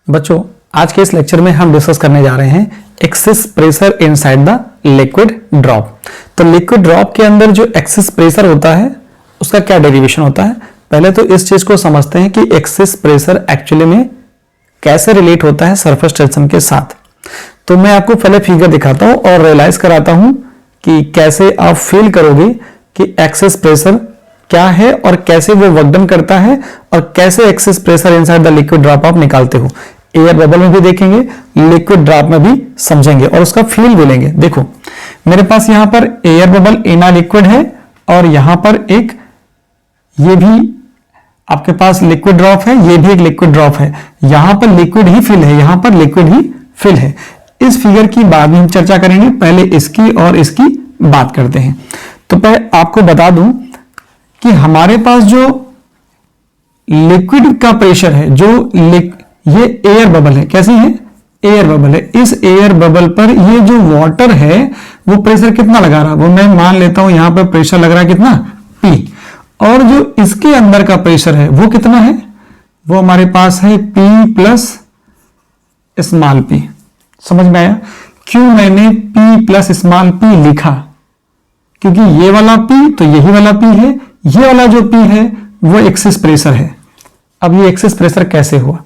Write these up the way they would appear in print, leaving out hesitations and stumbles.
बच्चों, आज के इस लेक्चर में हम डिस्कस करने जा रहे हैं excess pressure inside the liquid drop. तो लिक्विड ड्रॉप के अंदर जो एक्सेस प्रेशर होता है उसका क्या डेरिवेशन होता है। पहले तो इस चीज को समझते हैं कि एक्सेस प्रेशर एक्चुअली में कैसे रिलेट होता है सरफेस टेंशन के साथ। तो मैं आपको पहले फिगर दिखाता हूं और रियलाइज कराता हूं कि कैसे आप फील करोगे कि एक्सेस प्रेशर क्या है और कैसे वो वर्क डन करता है और कैसे excess pressure inside the liquid drop आप निकालते हो। एयर बबल में भी देखेंगे, लिक्विड ड्रॉप में भी समझेंगे और उसका फील भी लेंगे। देखो मेरे पास यहां पर air bubble in a liquid है और यहां पर एक ये भी आपके पास लिक्विड ड्रॉप है, ये भी एक लिक्विड ड्रॉप है। यहां पर लिक्विड ही फिल है, यहां पर लिक्विड ही फिल है। इस फिगर की बाद में हम चर्चा करेंगे, पहले इसकी और इसकी बात करते हैं। तो पहले आपको बता दूं कि हमारे पास जो लिक्विड का प्रेशर है, ये एयर बबल है। कैसी है? एयर बबल है। इस एयर बबल पर ये जो वाटर है वो प्रेशर कितना लगा रहा है, वो मैं मान लेता हूं यहां पर प्रेशर लग रहा है कितना, P। और जो इसके अंदर का प्रेशर है वो कितना है, वो हमारे पास है P प्लस स्मॉल p। समझ में आया क्यों मैंने P प्लस स्मॉल p लिखा? क्योंकि ये वाला P तो यही वाला P है, ये वाला जो P है वो एक्सेस प्रेशर है। अब ये एक्सेस प्रेशर कैसे हुआ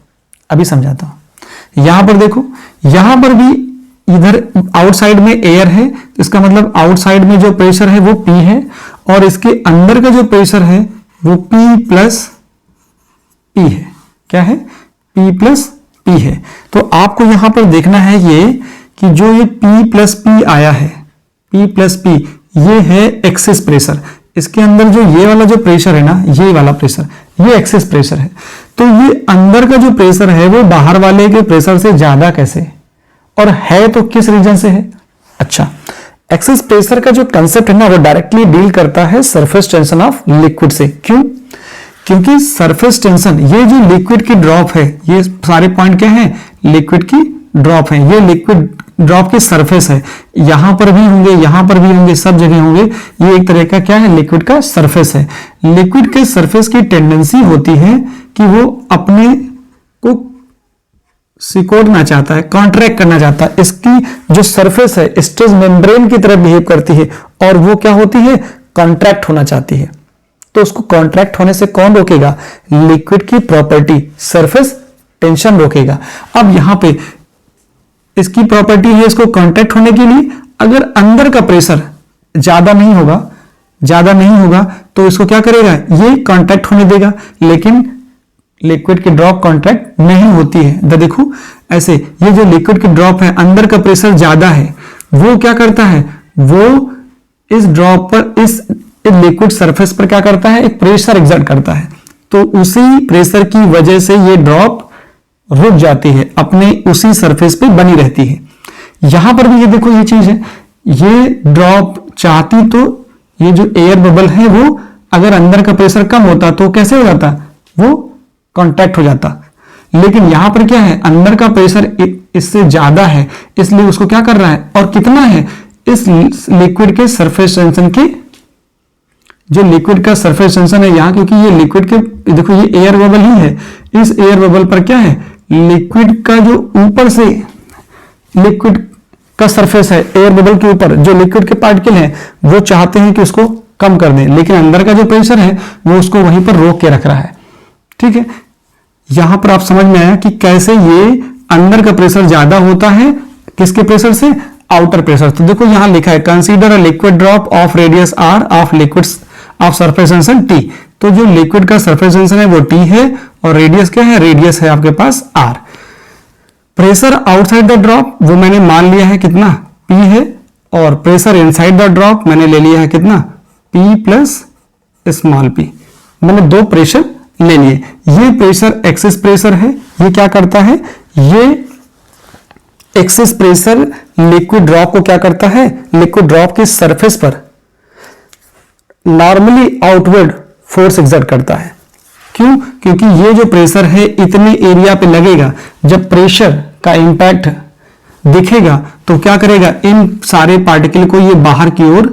अभी समझाता हूं। यहां पर देखो, यहां पर भी इधर आउटसाइड में एयर है, इसका मतलब आउटसाइड में जो प्रेशर है वो P है और इसके अंदर का जो प्रेशर है वो P प्लस P है। क्या है? P प्लस P है। तो आपको यहां पर देखना है ये कि जो ये P प्लस P आया है, P प्लस P, ये है एक्सेस प्रेशर। इसके अंदर जो ये वाला जो प्रेशर है ना, ये वाला प्रेशर, ये एक्सेस प्रेशर है। तो ये अंदर का जो प्रेशर है वो बाहर वाले के प्रेशर से ज्यादा कैसे, और है तो किस रीजन से है? अच्छा, एक्सेस प्रेशर का जो कंसेप्ट है ना वो डायरेक्टली डील करता है सरफेस टेंशन ऑफ लिक्विड से। क्यों? क्योंकि सरफेस टेंशन, ये जो लिक्विड की ड्रॉप है, ये सारे पॉइंट क्या है, लिक्विड की ड्रॉप है। ये लिक्विड ड्रॉप की सरफेस है, यहां पर भी होंगे, यहां पर भी होंगे, सब जगह होंगे। ये एक तरह का क्या है, लिक्विड का सरफेस है। लिक्विड के सरफेस की टेंडेंसी होती है कि वो अपने को सिकोड़ना चाहता है, कॉन्ट्रैक्ट करना चाहता है। इसकी जो सरफेस है स्ट्रेच मेम्ब्रेन की तरह बिहेव करती है और वो क्या होती है, कॉन्ट्रैक्ट होना चाहती है। तो उसको कॉन्ट्रैक्ट होने से कौन रोकेगा? लिक्विड की प्रॉपर्टी सरफेस टेंशन रोकेगा। अब यहां पे इसकी प्रॉपर्टी है इसको कॉन्ट्रैक्ट होने के लिए, अगर अंदर का प्रेशर ज्यादा नहीं होगा तो इसको क्या करेगा, ये कॉन्ट्रैक्ट होने देगा। लेकिन लिक्विड की ड्रॉप कॉन्ट्रैक्ट नहीं होती है। तो देखो ऐसे, ये जो लिक्विड की ड्रॉप है, अंदर का प्रेशर ज्यादा है, वो क्या करता है, वो इस ड्रॉप पर, इस लिक्विड सरफेस पर क्या करता है, एक प्रेशर एक्सर्ट करता है। तो उसी प्रेशर की वजह से ये ड्रॉप रुक जाती है, अपने उसी सरफेस पे बनी रहती है। यहां पर भी ये देखो, ये चीज है, ये ड्रॉप चाहती तो ये जो एयर बबल है वो अगर अंदर का प्रेशर कम होता तो कैसे हो जाता, वो कॉन्टैक्ट हो जाता। लेकिन यहां पर क्या है, अंदर का प्रेशर इससे ज्यादा है, इसलिए उसको क्या कर रहा है, और कितना है, इस लिक्विड के सरफेस टेंशन की, जो लिक्विड का सरफेस टेंशन है यहां, क्योंकि ये लिक्विड के, देखो ये एयर बबल ही है, इस एयर बबल पर क्या है, लिक्विड का जो ऊपर से लिक्विड का सरफेस है, एयर बबल के ऊपर जो लिक्विड के पार्टिकल हैं वो चाहते हैं कि उसको कम कर दें, लेकिन अंदर का जो प्रेशर है वो उसको वहीं पर रोक के रख रहा है। ठीक है, यहां पर आप समझ में आया कि कैसे ये अंदर का प्रेशर ज्यादा होता है किसके प्रेशर से, आउटर प्रेशर। तो देखो यहां लिखा है, consider a liquid drop of radius r of liquids of surface tension T। तो जो लिक्विड का सरफेस टेंशन है वो T है और रेडियस क्या है, रेडियस है आपके पास R। Pressure outside the drop वो मैंने मान लिया है कितना, P है, और प्रेशर इनसाइड द ड्रॉप मैंने ले लिया है कितना, P प्लस स्मॉल p। मैंने दो प्रेशर ले लिए। ये प्रेशर एक्सेस प्रेशर है, ये क्या करता है, ये एक्सेस प्रेशर लिक्विड ड्रॉप को क्या करता है, लिक्विड ड्रॉप की सरफेस पर नॉर्मली आउटवर्ड फोर्स एक्सर्ट करता है। क्यों? क्योंकि ये जो प्रेशर है इतने एरिया पे लगेगा, जब प्रेशर का इंपैक्ट दिखेगा तो क्या करेगा, इन सारे पार्टिकल को ये बाहर की ओर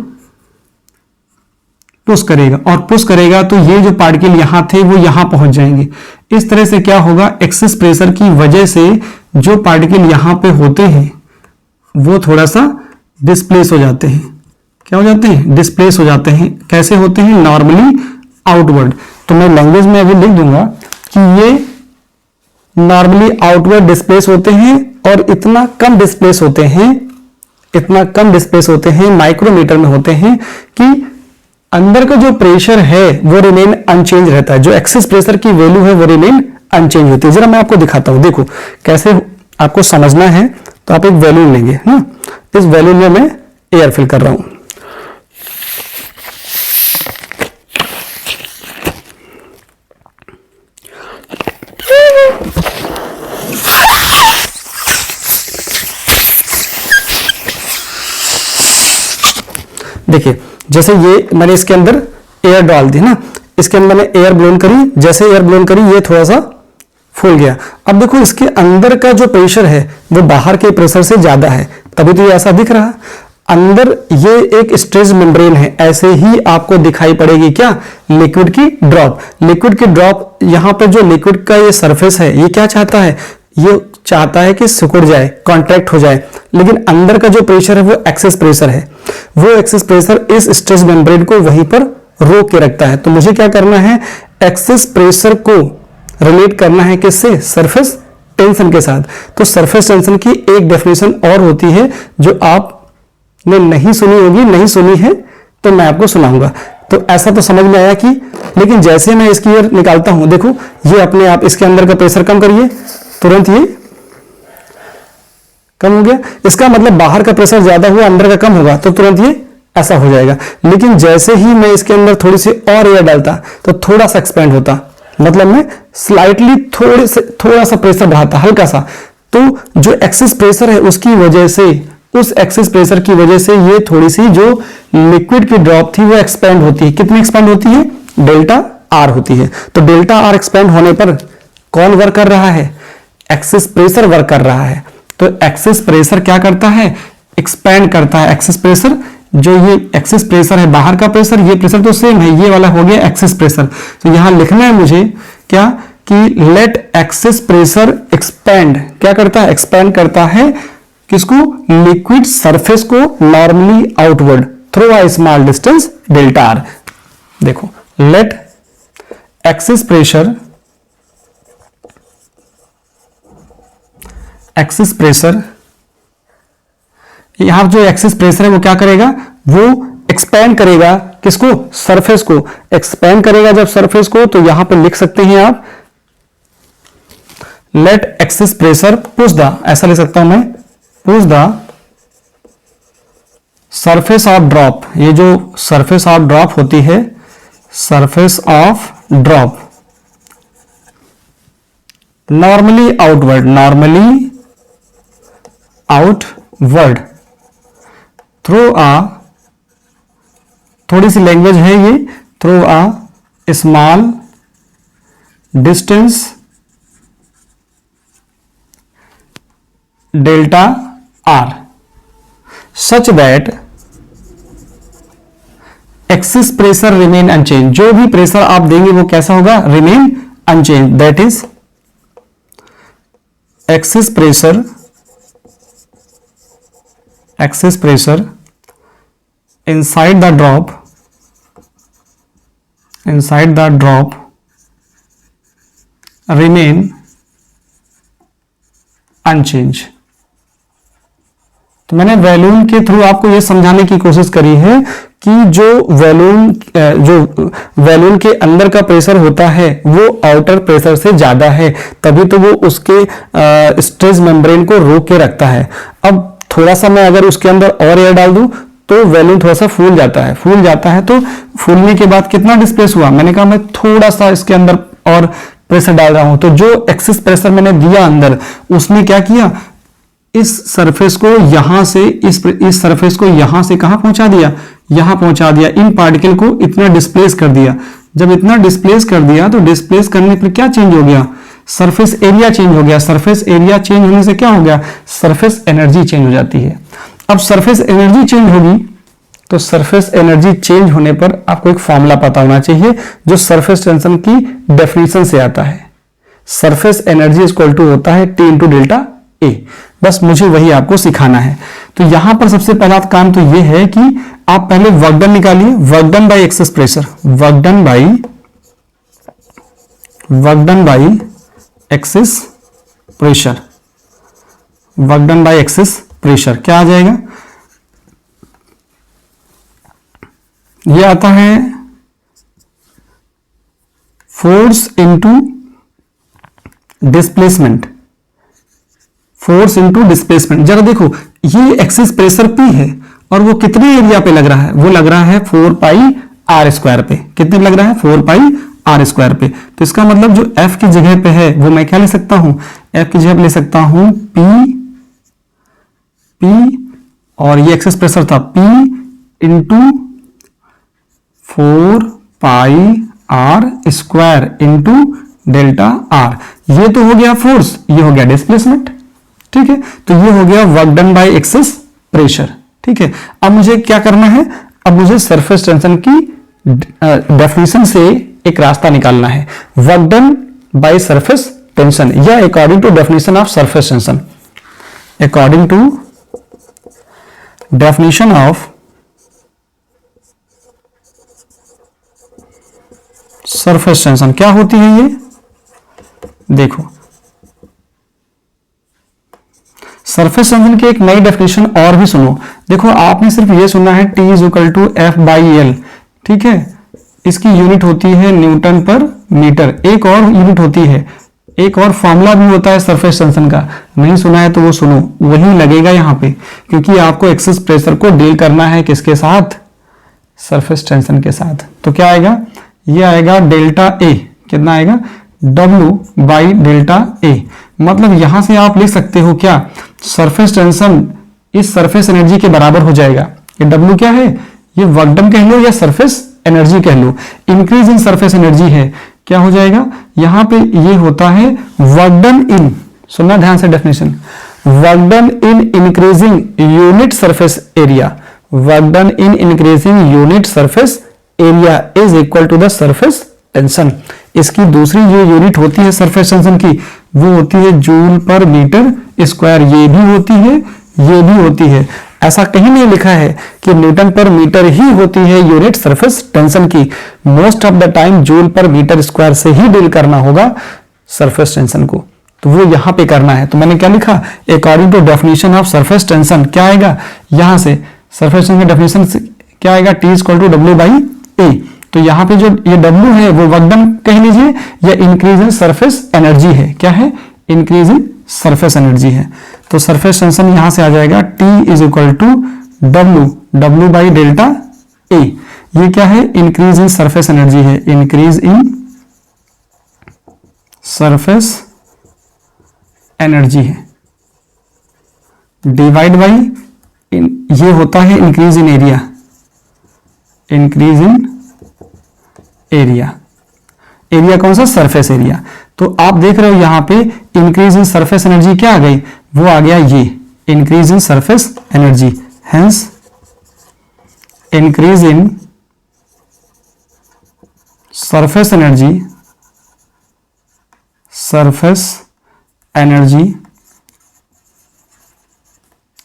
पुश करेगा, और पुश करेगा तो ये जो पार्टिकल यहां थे वो यहां पहुंच जाएंगे। इस तरह से क्या होगा, एक्सेस प्रेशर की वजह से जो पार्टिकल यहां पे होते हैं वो थोड़ा सा डिस्प्लेस हो जाते हैं। क्या हो जाते हैं, डिस्प्लेस हो जाते हैं। कैसे होते हैं, नॉर्मली आउटवर्ड। तो मैं लैंग्वेज में अभी लिख दूंगा कि ये नॉर्मली आउटवर्ड डिस्प्लेस होते हैं, और इतना कम डिस्प्लेस होते हैं, इतना कम डिस्प्लेस होते हैं, माइक्रोमीटर में होते हैं कि अंदर का जो प्रेशर है वो रिमेन अनचेंज रहता है। जो एक्सेस प्रेशर की वैल्यू है वो रिमेन अनचेंज होती है। जरा मैं आपको दिखाता हूं, देखो कैसे आपको समझना है। तो आप एक वैल्यू लेंगे ना, इस वैल्यू में मैं एयर फिल कर रहा हूं। देखिए जैसे ये मैंने इसके अंदर एयर डाल दी ना, इसके अंदर मैंने एयर ब्लोन करी, जैसे एयर ब्लोन करी ये थोड़ा सा फूल गया। अब देखो इसके अंदर का जो प्रेशर है वो बाहर के प्रेशर से ज्यादा है, तभी तो ये ऐसा दिख रहा। अंदर ये एक स्ट्रेच मेम्ब्रेन है, ऐसे ही आपको दिखाई पड़ेगी क्या, लिक्विड की ड्रॉप। लिक्विड की ड्रॉप, यहां पे जो लिक्विड का ये सरफेस है ये क्या चाहता है, ये चाहता है कि सिकुड़ जाए, कॉन्ट्रैक्ट हो जाए, लेकिन अंदर का जो प्रेशर है वो एक्सेस प्रेशर है। वो एक्सेस प्रेशर इस स्ट्रेच मेम्ब्रेन को वहीं पर रोक के रखता है। तो मुझे क्या करना है, एक्सेस प्रेशर को रिलेट करना है किससे, सरफेस टेंशन के साथ। तो सरफेस टेंशन की एक डेफिनेशन और होती है जो आपने नहीं सुनी होगी, नहीं सुनी है तो मैं आपको सुनाऊंगा। तो ऐसा तो समझ में आया कि, लेकिन जैसे मैं इसकी एयर निकालता हूं, देखो ये अपने आप इसके अंदर का प्रेशर कम करिए, तुरंत ये कम हो गया। इसका मतलब बाहर का प्रेशर ज्यादा हुआ, अंदर का कम होगा, तो तुरंत ये ऐसा हो जाएगा। लेकिन जैसे ही मैं इसके अंदर थोड़ी सी और एयर डालता तो थोड़ा सा एक्सपेंड होता, मतलब मैं स्लाइटली थोड़ा सा प्रेशर बढ़ाता, हल्का सा। तो जो एक्सेस प्रेशर है उसकी वजह से, उस एक्सेस प्रेशर की वजह से ये थोड़ी सी जो लिक्विड की ड्रॉप थी वो एक्सपेंड होती है। कितनी एक्सपेंड होती है, डेल्टा आर होती है। तो डेल्टा आर एक्सपेंड होने पर कौन वर्क कर रहा है, एक्सेस प्रेशर वर्क कर रहा है। तो एक्सेस प्रेशर क्या करता है, एक्सपेंड करता है। एक्सेस प्रेशर, जो ये एक्सेस प्रेशर है बाहर का प्रेशर, ये प्रेशर तो सेम है, ये वाला हो गया एक्सेस प्रेशर। तो यहां लिखना है मुझे क्या, कि लेट एक्सेस प्रेशर एक्सपेंड। क्या करता है, एक्सपेंड करता है किसको, लिक्विड सरफेस को normally outward through a small distance delta R. देखो let excess pressure, excess pressure, यहां जो एक्सेस प्रेशर है वो क्या करेगा, वो एक्सपेंड करेगा किसको, सरफेस को। एक्सपेंड करेगा जब सरफेस को, तो यहां पर लिख सकते हैं आप let excess pressure push the, ऐसा लिख सकता हूं मैं, push the surface of drop. ये जो सरफेस ऑफ ड्रॉप होती है, surface of drop normally outward, normally outward through a, थोड़ी सी लैंग्वेज है ये, through a small distance delta R such that excess pressure remain unchange. जो भी प्रेशर आप देंगे वो कैसा होगा, remain unchange. That is excess pressure, excess pressure inside the drop, inside the drop remain unchanged। तो मैंने वैल्यूम के थ्रू आपको यह समझाने की कोशिश करी है कि जो वैल्यूम के अंदर का प्रेशर होता है वो आउटर प्रेशर से ज्यादा है, तभी तो वो उसके स्ट्रेच मेम्ब्रेन को रोक के रखता है। अब थोड़ा सा मैं अगर उसके अंदर और एयर डाल दूं तो वैल्यूम थोड़ा सा फूल जाता है, फूल जाता है। तो फूलने के बाद कितना डिस्प्लेस हुआ, मैंने कहा मैं थोड़ा सा इसके अंदर और प्रेशर डाल रहा हूं, तो जो एक्सेस प्रेशर मैंने दिया अंदर, उसने क्या किया, इस सरफेस को यहां से इस सरफेस को यहां से कहां पहुंचा दिया, यहां पहुंचा दिया। इन पार्टिकल को इतना डिस्प्लेस कर दिया। जब इतना डिस्प्लेस कर दिया तो डिस्प्लेस करने पर क्या चेंज हो गया, सरफेस एरिया चेंज हो गया। सरफेस एरिया चेंज होने से क्या हो गया, सरफेस एनर्जी चेंज हो जाती है। अब सरफेस एनर्जी चेंज होगी तो सरफेस एनर्जी चेंज होने पर आपको एक फॉर्मूला पता होना चाहिए जो सरफेस टेंशन की डेफिनेशन से आता है। सरफेस एनर्जी इक्वल टू होता है T इंटू डेल्टा ए। बस मुझे वही आपको सिखाना है। तो यहां पर सबसे पहला काम तो यह है कि आप पहले वर्क डन निकालिए, work done by excess pressure, work done by excess pressure, work done by excess pressure क्या आ जाएगा? यह आता है force into displacement, force into displacement. जरा देखो ये एक्सिस प्रेशर P है और वो कितने एरिया पे लग रहा है? वो लग रहा है 4 पाई आर स्क्वायर पे। कितने लग रहा है? 4 पाई आर स्क्वायर पे। तो इसका मतलब जो F की जगह पे है वो मैं क्या ले सकता हूं? F की जगह पे ले सकता हूं P और ये एक्सिस प्रेशर था P into 4 pi are square into delta R. ये तो हो गया फोर्स, ये हो गया डिस्प्लेसमेंट। ठीक है, तो ये हो गया work done by excess pressure. ठीक है, अब मुझे क्या करना है? अब मुझे सरफेस टेंशन की डेफिनेशन से एक रास्ता निकालना है। Work done by surface tension या according to definition of surface tension, according to definition of surface tension क्या होती है? ये देखो सरफेस टेंशन की एक नई डेफिनेशन और भी सुनो। देखो आपने सिर्फ ये सुना है T is equal to F by L. ठीक है, इसकी यूनिट होती है न्यूटन पर मीटर। एक और यूनिट होती है, एक और फॉर्मूला भी होता है सरफेस टेंशन का। नहीं सुना है तो वो सुनो, वही लगेगा यहाँ पे, क्योंकि आपको एक्सेस प्रेशर को डील करना है किसके साथ? सरफेस टेंशन के साथ। तो क्या आएगा? ये आएगा डेल्टा ए। कितना आएगा? W बाई डेल्टा ए। मतलब यहां से आप लिख सकते हो क्या? सरफेस टेंशन इस सरफेस एनर्जी के बराबर हो जाएगा। ये W क्या है? ये वर्क डन कह लो या सरफेस एनर्जी कह लो, इंक्रीज इन सरफेस एनर्जी है। क्या हो जाएगा? यहां पे ये होता है वर्क डन इन, सुनना ध्यान से definition, work done in increasing unit surface area, work done in increasing unit surface area is equal to the surface tension. इसकी दूसरी जो यूनिट होती है सरफेस टेंशन की वो होती है जूल पर मीटर स्क्वायर। ये भी होती है, ये भी होती है। ऐसा कहीं नहीं लिखा है कि न्यूटन पर मीटर ही होती है यूनिट सरफेस टेंशन की। Most of the time joule per metre square से ही डील करना होगा सरफेस टेंशन को, तो वो यहां पे करना है। तो मैंने क्या लिखा? According to definition of surface tension क्या आएगा? यहां से सरफेस टेंशन का डेफिनेशन क्या आएगा? T equal to W by A. तो यहां पे जो ये W है वो वर्क डन कह लीजिए या इंक्रीज इन सरफेस एनर्जी है। क्या है? इंक्रीज इन सरफेस एनर्जी है। तो सरफेस टेंशन यहां से आ जाएगा T is equal to W by delta A. ये क्या है? इंक्रीज इन सरफेस एनर्जी है, इंक्रीज इन सरफेस एनर्जी है, डिवाइड बाई ये होता है increase in area, increase in area. Area कौन सा? Surface area. तो आप देख रहे हो यहां पे इंक्रीज इन सरफेस एनर्जी क्या आ गई? वो आ गया ये increase in surface energy. Hence increase in surface energy, surface energy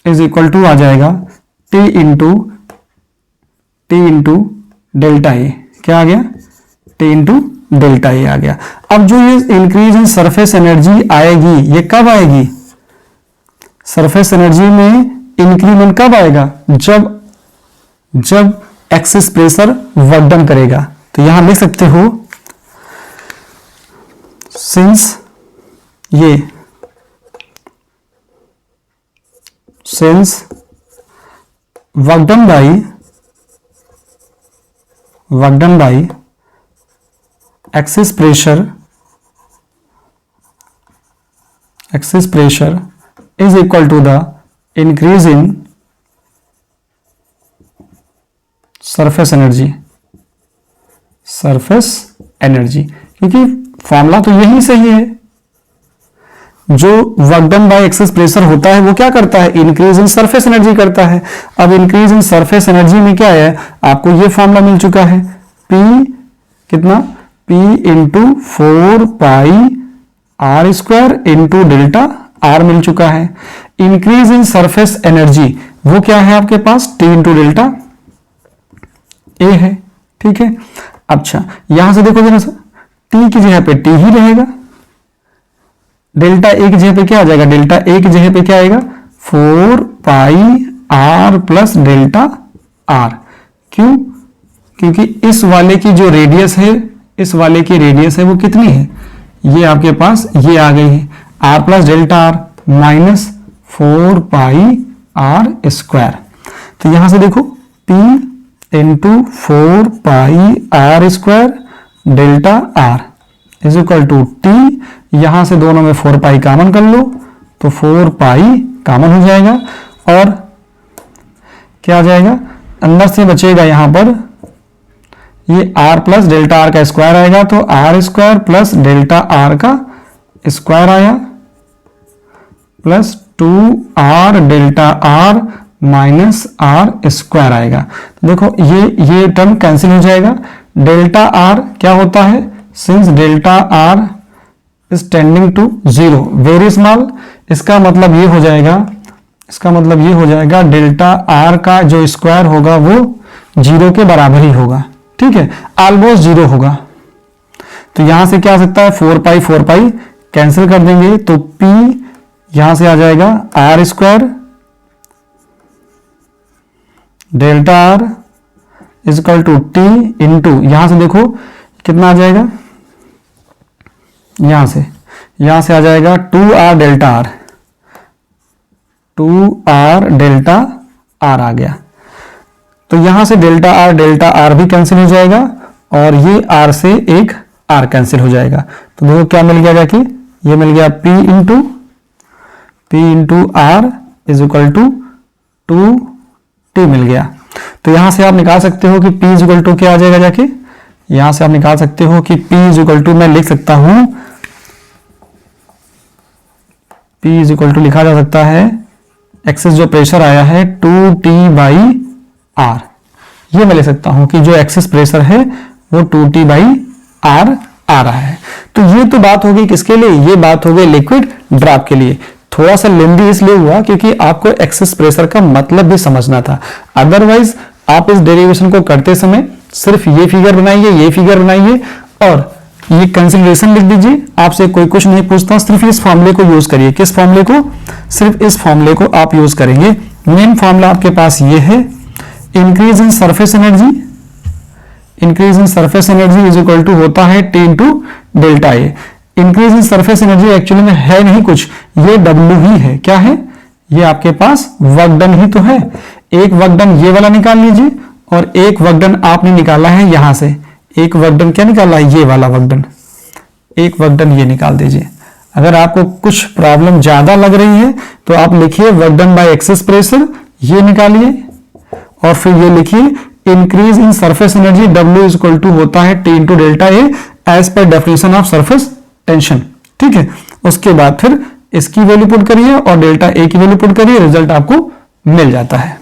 is equal to आ जाएगा T इंटू डेल्टा ए। क्या आ गया? T इंटू डेल्टा ए आ गया। अब जो ये इंक्रीज इन सरफेस एनर्जी आएगी ये कब आएगी? सरफेस एनर्जी में इंक्रीमेंट कब आएगा? जब एक्सिस प्रेशर वर्क डन करेगा। तो यहां लिख सकते हो since work done by excess pressure is equal to the increase in surface energy, क्योंकि फॉर्मूला तो यही सही है। जो work done by excess pressure होता है वो क्या करता है, इंक्रीज इन सरफेस एनर्जी करता है। अब इंक्रीज इन सरफेस एनर्जी में क्या है, आपको ये फॉर्मूला मिल चुका है, P कितना, P into 4 pi are square into delta r मिल चुका है। इंक्रीज इन सरफेस एनर्जी वो क्या है आपके पास, T इंटू डेल्टा ए है, ठीक है। अच्छा यहां से देखो जरा सा, T की जगह पे T ही रहेगा, डेल्टा ए की जगह पे क्या आ जाएगा, डेल्टा ए की जगह पे क्या आएगा, 4 pi are plus delta are. क्यों, क्योंकि इस वाले की जो रेडियस है, इस वाले की रेडियस है वो कितनी है, ये आपके पास ये आ गई है, R plus delta R minus 4 pi are square. तो यहां से देखो P into 4 pi are square delta R is equal to T, यहां से दोनों में 4 पाई कॉमन कर लो तो 4 पाई कॉमन हो जाएगा और क्या आ जाएगा, अंदर से बचेगा यहां पर ये r प्लस डेल्टा आर का स्क्वायर आएगा, तो R square plus delta R का स्क्वायर आया plus 2r delta R minus R square आएगा। तो देखो ये टर्म कैंसिल हो जाएगा। डेल्टा आर क्या होता है, since delta R is tending to 0 very small, इसका मतलब ये हो जाएगा, इसका मतलब ये हो जाएगा डेल्टा आर का जो स्क्वायर होगा वो 0 के बराबर ही होगा, ठीक है, ऑलमोस्ट 0 होगा। तो यहां से क्या आ सकता है, 4 पाई कैंसिल कर देंगे तो P यहां से आ जाएगा R square delta R is equal to T into, यहां से देखो कितना आ जाएगा, यहां से आ जाएगा 2r delta r, 2r delta r आ गया। तो यहां से डेल्टा आर भी कैंसिल हो जाएगा और ये r से एक r कैंसिल हो जाएगा। तो देखो क्या मिल गया जाके, ये मिल गया P into R is equal to 2T मिल गया। तो यहां से आप निकाल सकते हो कि P इज इक्वल टू क्या आ जाएगा जाके, यहां से आप निकाल सकते हो कि P इज इक्वल टू, मैं लिख सकता हूं P इज इक्वल टू लिखा जा सकता है, एक्सेस जो प्रेशर आया है 2T बाई आर, ये मैं ले सकता हूं कि जो एक्सेस प्रेशर है वो 2T बाई आर आ रहा है। तो ये तो बात हो गई किसके लिए, ये बात हो गई लिक्विड ड्रॉप के लिए। थोड़ा सा लेंदी इसलिए हुआ क्योंकि आपको एक्सेस प्रेशर का मतलब भी समझना था, अदरवाइज आप इस डेरिवेशन को करते समय सिर्फ ये फिगर बनाइए, ये फिगर बनाइए और ये कंसिडरेशन लिख दीजिए, आपसे कोई कुछ नहीं पूछता, सिर्फ इस फॉर्मूले को यूज करिए। किस फॉर्मूले को, सिर्फ इस फॉर्मूले को आप यूज करेंगे। मेन फॉर्मूला आपके पास ये है, increase in surface energy, increase in surface energy is equal to होता है T इंटू डेल्टा ए। इंक्रीज इन सरफेस एनर्जी एक्चुअली में है नहीं कुछ, ये W ही है। क्या है, ये आपके पास वर्क डन ही तो है। एक वर्क डन ये वाला निकाल लीजिए और एक वर्क डन आपने निकाला है यहां से, एक वर्क डन क्या निकाला है, ये वाला वर्क डन, एक वर्क डन ये निकाल दीजिए। अगर आपको कुछ प्रॉब्लम ज्यादा लग रही है तो आप लिखिए work done by excess pressure, ये निकालिए और फिर ये लिखिए increase in surface energy W is equal to होता है T into delta A as per definition of surface tension, ठीक है। उसके बाद फिर इसकी वैल्यू पुट करिए और डेल्टा ए की वैल्यू पुट करिए, रिजल्ट आपको मिल जाता है।